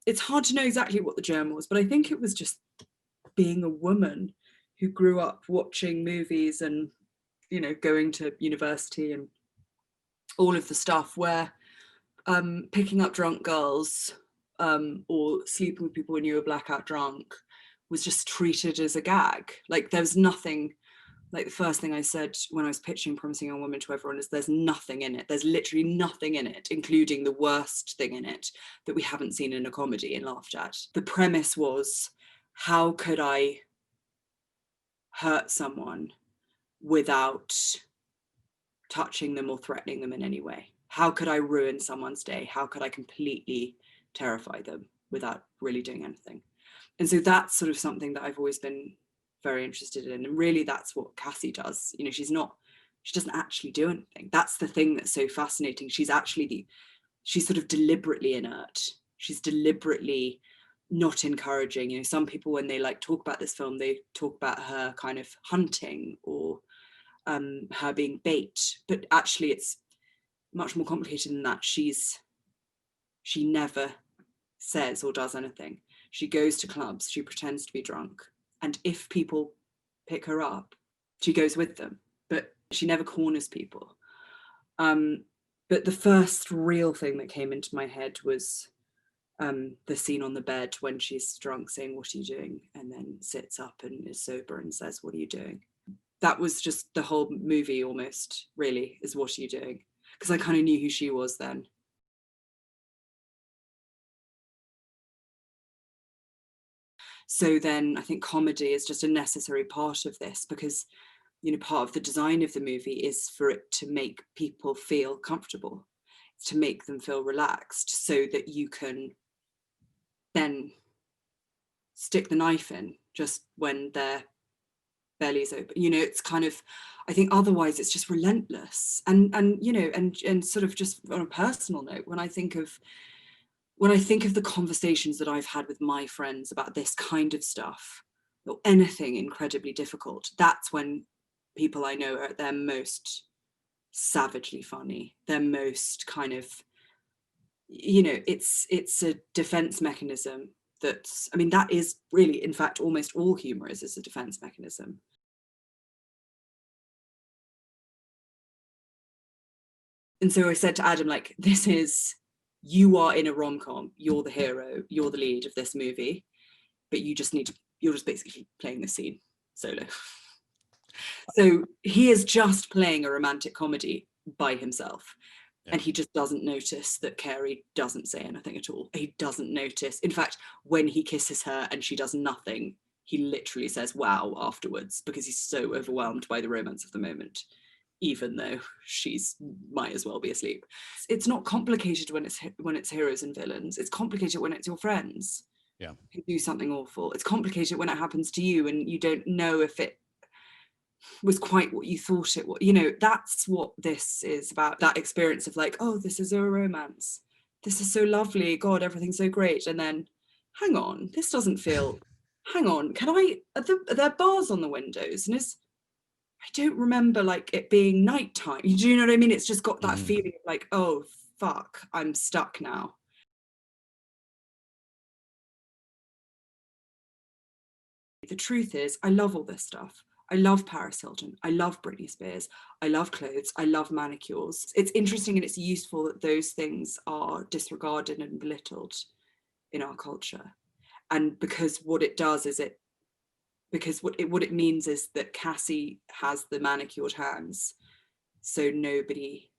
It's hard to know exactly what the germ was, but I think it was just being a woman who grew up watching movies and, you know, going to university and all of the stuff where picking up drunk girls or sleeping with people when you were blackout drunk was just treated as a gag. Like there was nothing, like the first thing I said when I was pitching Promising Young Woman to everyone is there's nothing in it. There's literally nothing in it, including the worst thing in it that we haven't seen in a comedy and laughed at. The premise was, how could I hurt someone without touching them or threatening them in any way? How could I ruin someone's day? How could I completely terrify them without really doing anything? And so that's sort of something that I've always been very interested in. And really that's what Cassie does. You know, she doesn't actually do anything. That's the thing that's so fascinating. She's sort of deliberately inert. She's deliberately not encouraging. You know, some people, when they like talk about this film, they talk about her kind of hunting or her being bait, but actually it's much more complicated than that. She never says or does anything. She goes to clubs, she pretends to be drunk, and if people pick her up, she goes with them, but she never corners people. But the first real thing that came into my head was the scene on the bed when she's drunk saying, "What are you doing?" and then sits up and is sober and says, "What are you doing?" That was just the whole movie almost, really, is "What are you doing?" Because I kind of knew who she was then. So then I think comedy is just a necessary part of this, because, you know, part of the design of the movie is for it to make people feel comfortable, to make them feel relaxed, so that you can then stick the knife in just when their belly's open. You know, it's kind of, I think otherwise it's just relentless. And you know, and sort of just on a personal note, when I think of the conversations that I've had with my friends about this kind of stuff, or anything incredibly difficult, that's when people I know are at their most savagely funny, their most kind of, you know, it's a defense mechanism. That's, I mean, that is really, in fact, almost all humor is a defense mechanism. And so I said to Adam, like, this is, you are in a rom-com, you're the hero, you're the lead of this movie, but you're just basically playing the scene solo. So he is just playing a romantic comedy by himself. Yeah. And he just doesn't notice that Carey doesn't say anything at all. He doesn't notice. In fact, when he kisses her and she does nothing, he literally says, "Wow," afterwards, because he's so overwhelmed by the romance of the moment, even though she's might as well be asleep. It's not complicated when it's heroes and villains. It's complicated when it's your friends, yeah, who do something awful. It's complicated when it happens to you and you don't know if it was quite what you thought it was. You know, that's what this is about, that experience of like, oh, this is a romance, this is so lovely, God, everything's so great, and then hang on, this doesn't feel hang on, are there bars on the windows, and I don't remember like it being nighttime. Do you know what I mean? It's just got that feeling of like, oh fuck, I'm stuck now. The truth is, I love all this stuff. I love Paris Hilton. I love Britney Spears. I love clothes. I love manicures. It's interesting and it's useful that those things are disregarded and belittled in our culture. And because what it does is what it means is that Cassie has the manicured hands, so nobody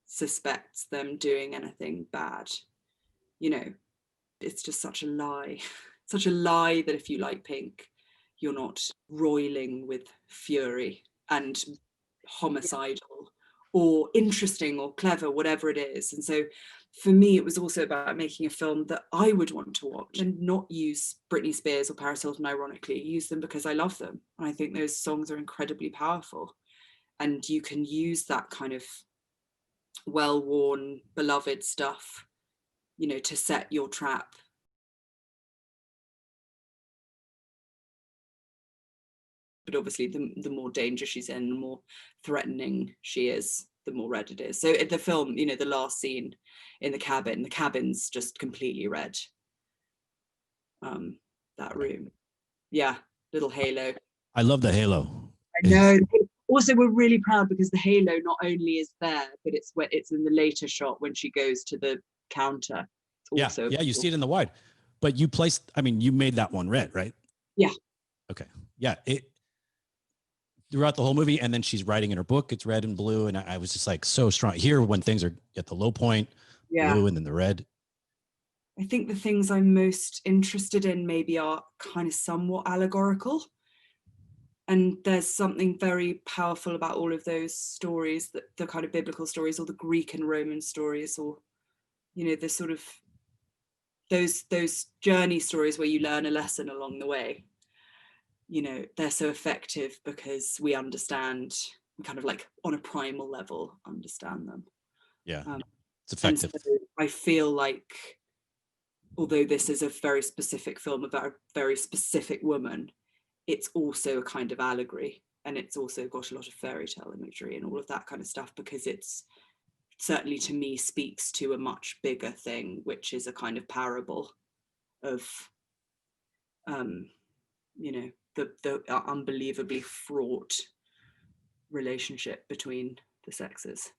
suspects them doing anything bad. You know, it's just such a lie. Such a lie that if you like pink, you're not roiling with fury and homicidal or interesting or clever, whatever it is. And so for me, it was also about making a film that I would want to watch and not use Britney Spears or Paris Hilton, ironically, use them because I love them. And I think those songs are incredibly powerful. And you can use that kind of well-worn, beloved stuff, you know, to set your trap. But obviously the more danger she's in, the more threatening she is, the more red it is. So in the film, you know, the last scene in the cabin's just completely red. that room. Yeah, little halo. I love the halo. I know. Also, we're really proud because the halo not only is there, but it's in the later shot when she goes to the counter. It's also yeah, you see it in the wide. But you you made that one red, right? Yeah. Okay. Yeah. Throughout the whole movie, and then she's writing in her book, it's red and blue, and I was just like so strong here when things are at the low point, blue, and then the red. I think the things I'm most interested in maybe are kind of somewhat allegorical. And there's something very powerful about all of those stories, that the kind of biblical stories, or the Greek and Roman stories, or, you know, the sort of those journey stories where you learn a lesson along the way. You know, they're so effective because we understand, kind of like on a primal level, understand them. Yeah, it's effective. And so I feel like, although this is a very specific film about a very specific woman, it's also a kind of allegory, and it's also got a lot of fairy tale imagery and all of that kind of stuff, because it's certainly, to me, speaks to a much bigger thing, which is a kind of parable of you know, the unbelievably fraught relationship between the sexes.